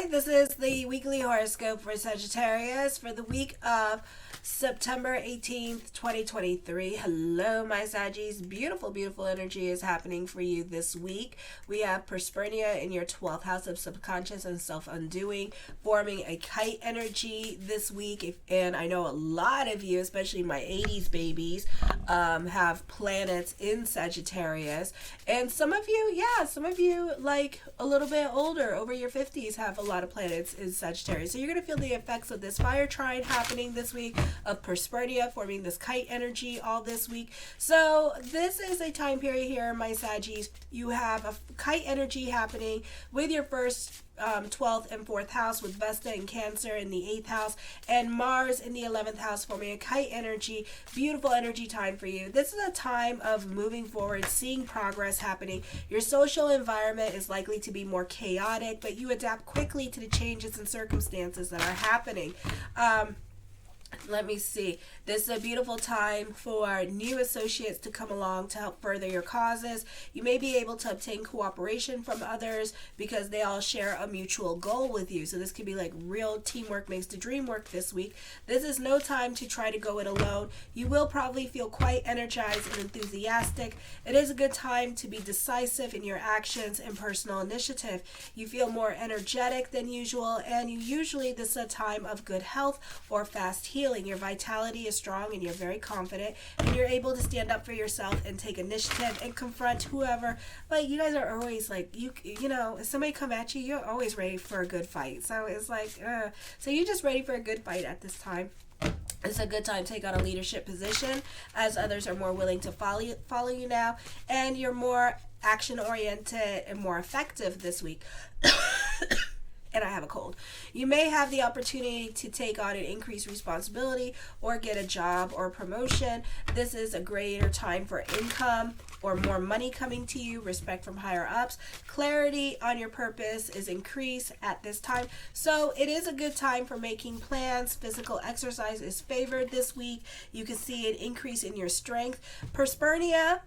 Hi, this is the weekly horoscope for Sagittarius for the week of September 18th, 2023. Hello, my Saggies. Beautiful, beautiful energy is happening for you this week. We have Prospernia in your 12th house of subconscious and self-undoing, forming a kite energy this week. And I know a lot of you, especially my 80s babies, have planets in Sagittarius. And some of you, like a little bit older, over your 50s, have a lot of planets in Sagittarius. So you're going to feel the effects of this fire trine happening this week, of Prospernia forming this kite energy all this week. So this is a time period here, my Saggies. You have a kite energy happening with your first 12th and 4th house, with Vesta in Cancer in the 8th house and Mars in the 11th house, forming a kite energy. Beautiful energy time for you. This is a time of moving forward, seeing progress happening. Your social environment is likely to be more chaotic, but you adapt quickly to the changes and circumstances that are happening. Let me see. This is a beautiful time for new associates to come along to help further your causes. You may be able to obtain cooperation from others because they all share a mutual goal with you. So this could be like real teamwork makes the dream work this week. This is no time to try to go it alone. You will probably feel quite energized and enthusiastic. It is a good time to be decisive in your actions and personal initiative. You feel more energetic than usual, and this is a time of good health or fast healing. Your vitality is strong and you're very confident, and you're able to stand up for yourself and take initiative and confront whoever. Like, you guys are always like, you know, if somebody come at you, you're always ready for a good fight. So it's like, so you're just ready for a good fight at this time. It's a good time to take on a leadership position, as others are more willing to follow you now, and you're more action oriented and more effective this week. And I have a cold. You may have the opportunity to take on an increased responsibility or get a job or promotion. This is a greater time for income or more money coming to you, respect from higher ups. Clarity on your purpose is increased at this time. So it is a good time for making plans. Physical exercise is favored this week. You can see an increase in your strength. Prospernia,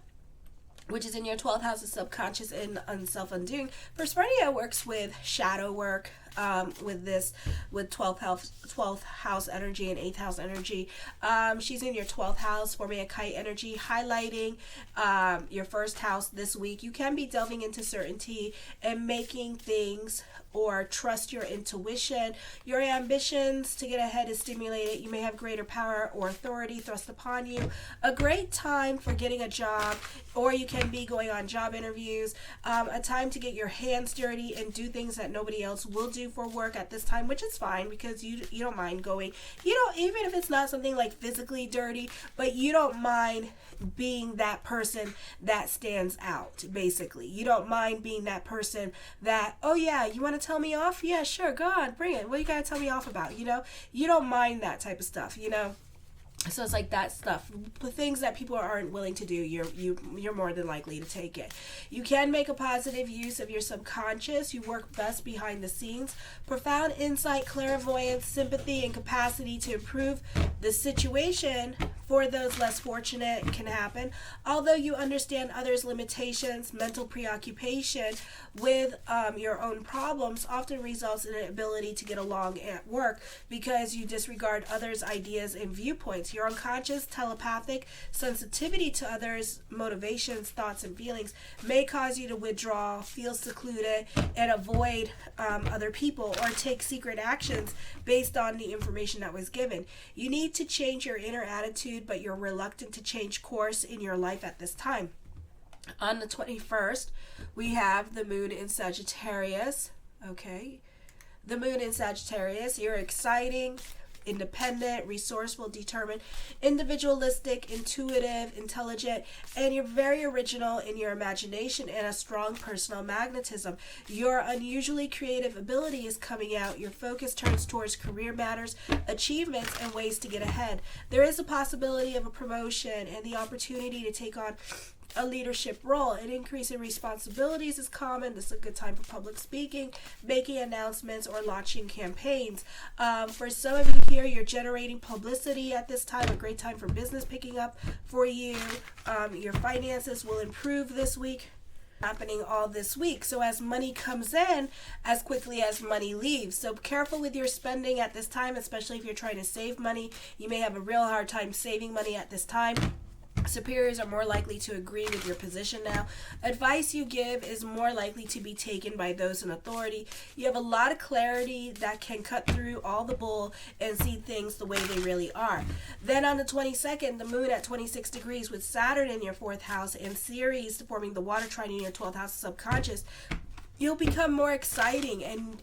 which is in your 12th house of subconscious and self-undoing. Prospernia works with shadow work, with 12th house energy and 8th house energy. She's in your 12th house, forming a kite energy, highlighting your first house this week. You can be delving into certainty and making things, or trust your intuition. Your ambitions to get ahead is stimulated. You may have greater power or authority thrust upon you. A great time for getting a job, or you can be going on job interviews. A time to get your hands dirty and do things that nobody else will do for work at this time, which is fine because you don't mind going. You don't, even if it's not something like physically dirty, but you don't mind being that person that stands out, basically. You don't mind being that person that, oh yeah, you want to tell me off? Yeah, sure, go on, bring it. What you gotta tell me off about? You know, you don't mind that type of stuff, you know. So it's like that stuff, the things that people aren't willing to do, you're more than likely to take it. You can make a positive use of your subconscious. You work best behind the scenes. Profound insight, clairvoyance, sympathy, and capacity to improve the situation for those less fortunate can happen. Although you understand others' limitations, mental preoccupation with your own problems often results in an ability to get along at work because you disregard others' ideas and viewpoints. Your unconscious, telepathic sensitivity to others' motivations, thoughts, and feelings may cause you to withdraw, feel secluded, and avoid other people, or take secret actions based on the information that was given. You need to change your inner attitude, but you're reluctant to change course in your life at this time. On the 21st, we have the moon in Sagittarius. Okay. The moon in Sagittarius, you're exciting, independent, resourceful, determined, individualistic, intuitive, intelligent, and you're very original in your imagination and a strong personal magnetism. Your unusually creative ability is coming out. Your focus turns towards career matters, achievements, and ways to get ahead. There is a possibility of a promotion and the opportunity to take on a leadership role. An increase in responsibilities is common. This is a good time for public speaking, making announcements, or launching campaigns. For some of you here, you're generating publicity at this time, a great time for business picking up for you. Your finances will improve this week. happening all this week. So as money comes in, as quickly as money leaves. So careful with your spending at this time, especially if you're trying to save money. You may have a real hard time saving money at this time. Superiors are more likely to agree with your position now. Advice you give is more likely to be taken by those in authority. You have a lot of clarity that can cut through all the bull and see things the way they really are. Then on the 22nd, the moon at 26 degrees with Saturn in your 4th house and Ceres forming the water trine in your 12th house of subconscious, you'll become more exciting, and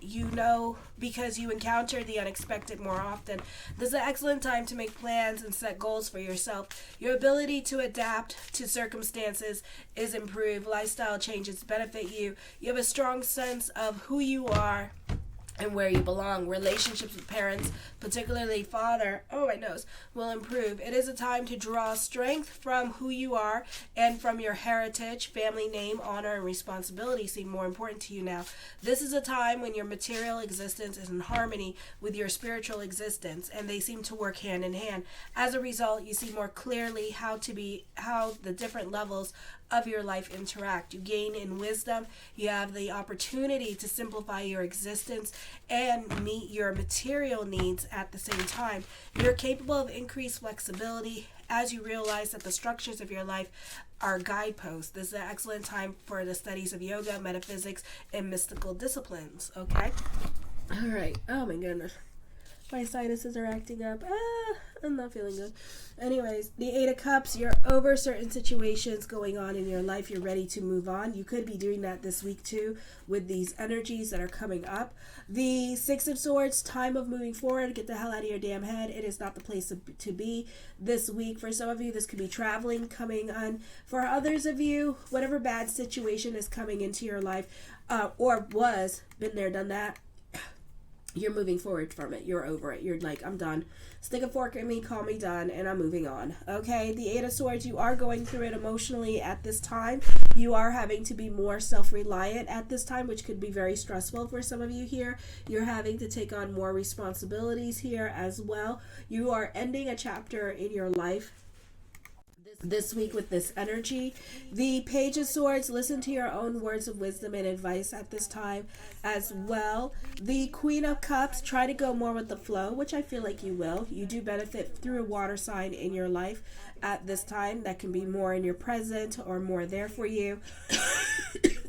because you encounter the unexpected more often. This is an excellent time to make plans and set goals for yourself. Your ability to adapt to circumstances is improved. Lifestyle changes benefit you. You have a strong sense of who you are and where you belong. Relationships with parents, particularly father, will improve. It is a time to draw strength from who you are and from your heritage. Family name, honor, and responsibility seem more important to you now. This is a time when your material existence is in harmony with your spiritual existence, and they seem to work hand in hand. As a result, you see more clearly how the different levels of your life interact. You gain in wisdom. You have the opportunity to simplify your existence and meet your material needs at the same time. You're capable of increased flexibility as you realize that the structures of your life are guideposts. This is an excellent time for the studies of yoga, metaphysics, and mystical disciplines. Okay? All right. Oh my goodness. My sinuses are acting up. I'm not feeling good. Anyways, the 8 of Cups, you're over certain situations going on in your life. You're ready to move on. You could be doing that this week too with these energies that are coming up. The 6 of Swords, time of moving forward. Get the hell out of your damn head. It is not the place to be this week. For some of you, this could be traveling coming on. For others of you, whatever bad situation is coming into your life or was, been there, done that, you're moving forward from it. You're over it. You're like, I'm done. Stick a fork in me, call me done, and I'm moving on. Okay, the 8 of Swords, you are going through it emotionally at this time. You are having to be more self-reliant at this time, which could be very stressful for some of you here. You're having to take on more responsibilities here as well. You are ending a chapter in your life this week with this energy. The Page of Swords, listen to your own words of wisdom and advice at this time as well. The Queen of Cups, try to go more with the flow, which I feel like you will. You do benefit through a water sign in your life at this time that can be more in your present or more there for you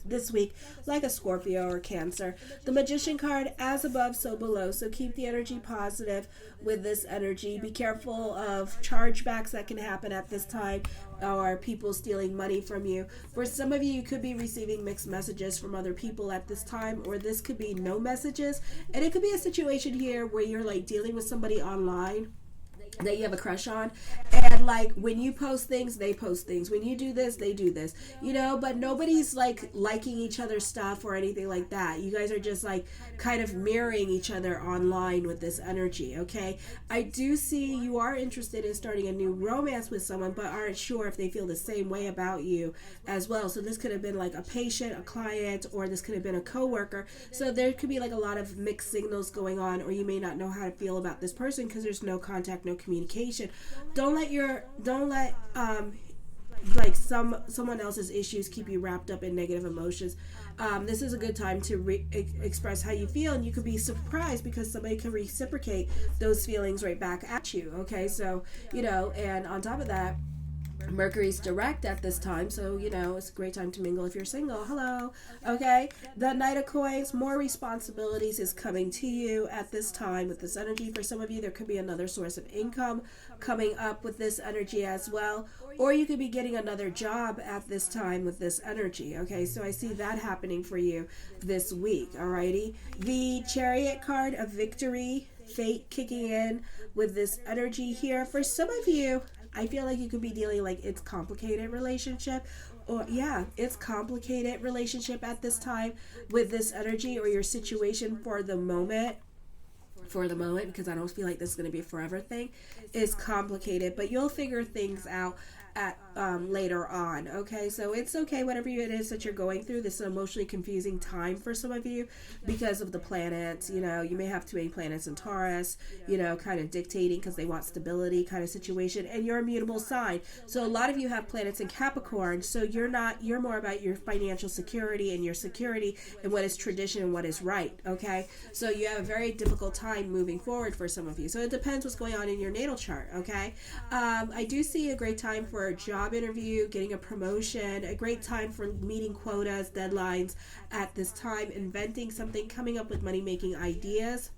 this week, like a Scorpio or Cancer. The Magician card, as above, so below. So keep the energy positive with this energy. Be careful of chargebacks that can happen at this time or people stealing money from you. For some of you, you could be receiving mixed messages from other people at this time, or this could be no messages. And it could be a situation here where you're like dealing with somebody online that you have a crush on, and like when you post things, they post things. When you do this, they do this, but nobody's like liking each other's stuff or anything like that. You guys are just like kind of mirroring each other online with this energy. Okay, I do see you are interested in starting a new romance with someone, but aren't sure if they feel the same way about you as well. So this could have been like a patient, a client, or this could have been a coworker. So there could be like a lot of mixed signals going on, or you may not know how to feel about this person because there's no contact, no communication. Don't let someone else's issues keep you wrapped up in negative emotions. This is a good time to express how you feel, and you could be surprised because somebody can reciprocate those feelings right back at you. Okay, so and on top of that, Mercury's direct at this time, so it's a great time to mingle if you're single. Hello. Okay, the Knight of Coins, more responsibilities is coming to you at this time with this energy. For some of you, there could be another source of income coming up with this energy as well, or you could be getting another job at this time with this energy. Okay, so I see that happening for you this week. Alrighty, the Chariot card of victory, fate kicking in with this energy here. For some of you, I feel like you could be dealing like it's complicated relationship, or it's complicated relationship at this time with this energy, or your situation for the moment, because I don't feel like this is going to be a forever thing, is complicated, but you'll figure things out at later on. Okay, so it's okay, whatever it is that you're going through. This is an emotionally confusing time for some of you because of the planets. You know, you may have too many planets in Taurus, you know, kind of dictating because they want stability kind of situation, and you're a mutable sign. So a lot of you have planets in Capricorn, so you're more about your financial security and your security and what is tradition and what is right. Okay, so you have a very difficult time moving forward for some of you. So it depends what's going on in your natal chart. Okay, I do see a great time for a job interview, getting a promotion, a great time for meeting quotas, deadlines at this time, inventing something, coming up with money-making ideas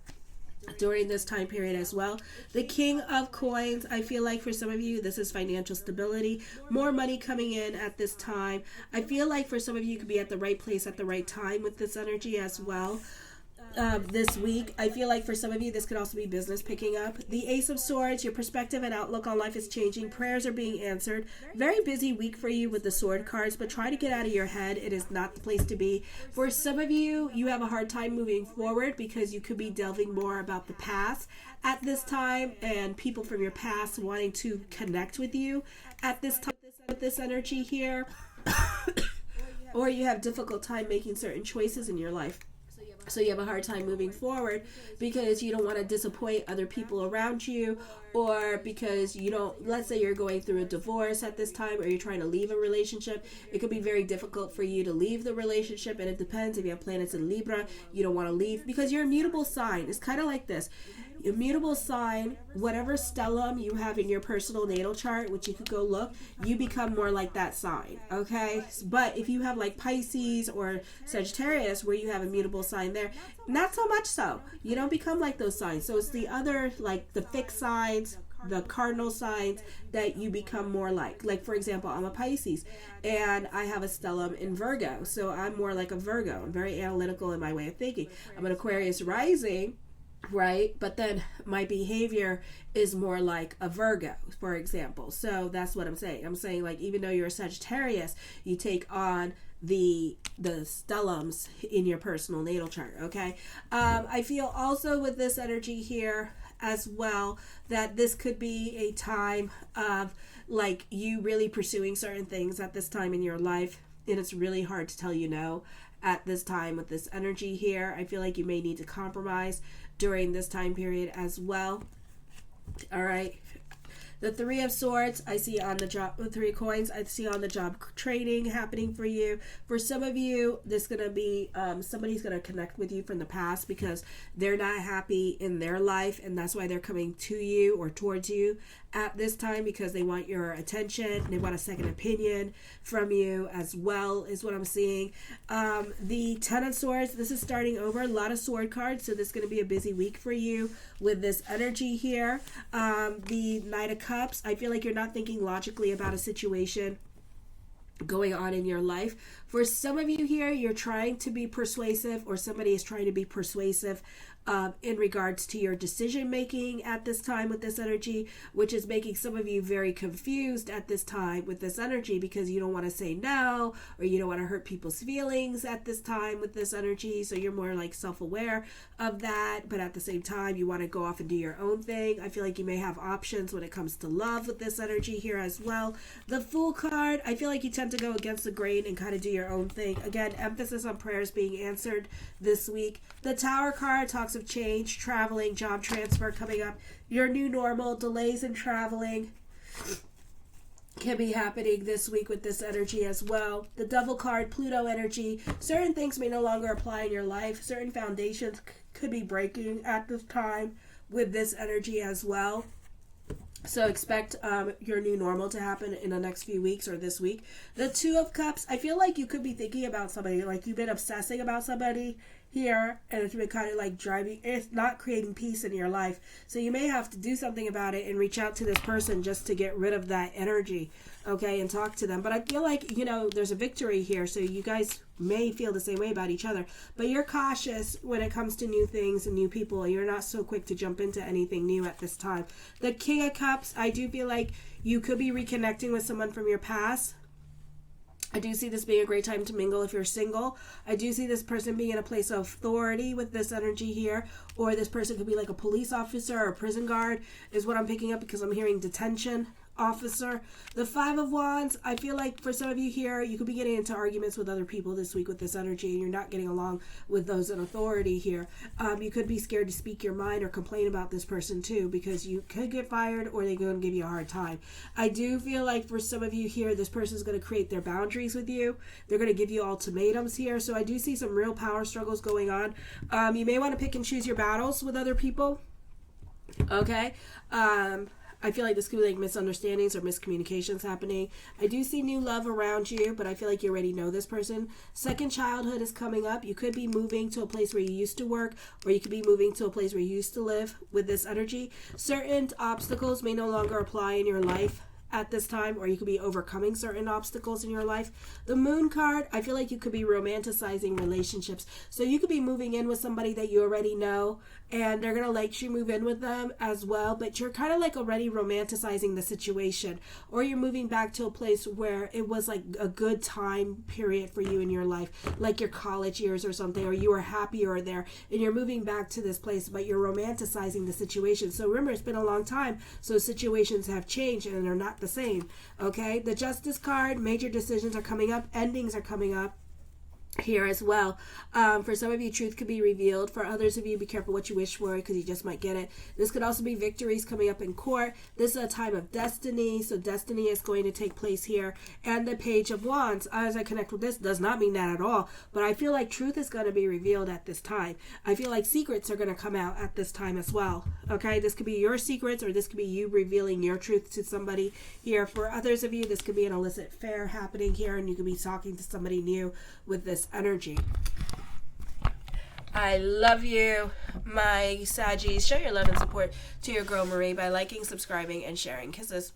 during this time period as well. The King of Coins, I feel like for some of you, this is financial stability, more money coming in at this time. I feel like for some of you, could be at the right place at the right time with this energy as well. This week, I feel like for some of you, this could also be business picking up. The Ace of Swords, your perspective and outlook on life is changing. Prayers are being answered. Very busy week for you with the sword cards, but try to get out of your head. It is not the place to be. For some of you, you have a hard time moving forward because you could be delving more about the past at this time and people from your past wanting to connect with you at this time with this energy here. Or you have difficult time making certain choices in your life. So you have a hard time moving forward because you don't want to disappoint other people around you, or because you don't, let's say you're going through a divorce at this time, or you're trying to leave a relationship. It could be very difficult for you to leave the relationship, and it depends. If you have planets in Libra, you don't want to leave because you're a mutable sign. It's kind of like this. Immutable sign, whatever stellium you have in your personal natal chart, which you could go look, you become more like that sign, okay? But if you have like Pisces or Sagittarius, where you have a mutable sign there, not so much so. You don't become like those signs. So it's the other, like the fixed signs, the cardinal signs that you become more like. Like, for example, I'm a Pisces and I have a stellium in Virgo. So I'm more like a Virgo. I'm very analytical in my way of thinking. I'm an Aquarius rising, right? But then my behavior is more like a Virgo, for example. So that's what I'm saying. I'm saying, like, even though you're a Sagittarius, you take on the stelliums in your personal natal chart, okay? I feel also with this energy here as well that this could be a time of like you really pursuing certain things at this time in your life, and it's really hard to tell you no at this time with this energy here. I feel like you may need to compromise during this time period as well. All right. The Three of Swords, I see on the job, the Three of Coins, I see on the job training happening for you. For some of you, this is going to be, somebody's going to connect with you from the past because they're not happy in their life, and that's why they're coming to you or towards you at this time, because they want your attention. They want a second opinion from you as well, is what I'm seeing. The Ten of Swords, this is starting over. A lot of sword cards, so this is going to be a busy week for you with this energy here. The Knight of Cups, I feel like you're not thinking logically about a situation going on in your life. For some of you here, you're trying to be persuasive, or somebody is trying to be persuasive in regards to your decision making at this time with this energy, which is making some of you very confused at this time with this energy because you don't want to say no, or you don't want to hurt people's feelings at this time with this energy. So you're more like self-aware of that, but at the same time you want to go off and do your own thing. I feel like you may have options when it comes to love with this energy here as well. The Fool card, I feel like you tend to go against the grain and kind of do your own thing. Again, emphasis on prayers being answered this week. The Tower card talks of change, traveling, job transfer coming up, your new normal, delays in traveling can be happening this week with this energy as well. The Devil card, Pluto energy, certain things may no longer apply in your life. Certain foundations could be breaking at this time with this energy as well. So expect your new normal to happen in the next few weeks or this week. The Two of Cups, I feel like you could be thinking about somebody, like you've been obsessing about somebody here, and it's been kind of like driving, it's not creating peace in your life. So you may have to do something about it and reach out to this person just to get rid of that energy, okay, and talk to them. But I feel like, you know, there's a victory here, so you guys may feel the same way about each other, but you're cautious when it comes to new things and new people. You're not so quick to jump into anything new at this time. The King of Cups, I do feel like you could be reconnecting with someone from your past. I do see this being a great time to mingle if you're single. I do see this person being in a place of authority with this energy here, or this person could be like a police officer or a prison guard is what I'm picking up, because I'm hearing detention officer. The Five of Wands, I feel like for some of you here, you could be getting into arguments with other people this week with this energy, and you're not getting along with those in authority here. You could be scared to speak your mind or complain about this person too, because you could get fired or they're going to give you a hard time. I do feel like for some of you here, this person is going to create their boundaries with you. They're going to give you ultimatums here. So I do see some real power struggles going on. You may want to pick and choose your battles with other people. Okay. I feel like this could be like misunderstandings or miscommunications happening. I do see new love around you, but I feel like you already know this person. Second childhood is coming up. You could be moving to a place where you used to work, or you could be moving to a place where you used to live with this energy. Certain obstacles may no longer apply in your life at this time, or you could be overcoming certain obstacles in your life. The Moon card, I feel like you could be romanticizing relationships. So you could be moving in with somebody that you already know, and they're going to let you move in with them as well, but you're kind of like already romanticizing the situation, or you're moving back to a place where it was like a good time period for you in your life, like your college years or something, or you were happier there, and you're moving back to this place, but you're romanticizing the situation. So remember, it's been a long time, so situations have changed and they're not the same. Okay, the Justice card, major decisions are coming up, endings are coming up here as well. For some of you, truth could be revealed. For others of you, be careful what you wish for, because you just might get it. This could also be victories coming up in court. This is a time of destiny, so destiny is going to take place here. And the Page of Wands, as I connect with this, does not mean that at all, but I feel like truth is going to be revealed at this time. I feel like secrets are going to come out at this time as well. Okay, this could be your secrets, or this could be you revealing your truth to somebody here. For others of you, this could be an illicit affair happening here, and you could be talking to somebody new with this energy. I love you, my Saggies. Show your love and support to your girl Marie by liking, subscribing, and sharing. Kisses.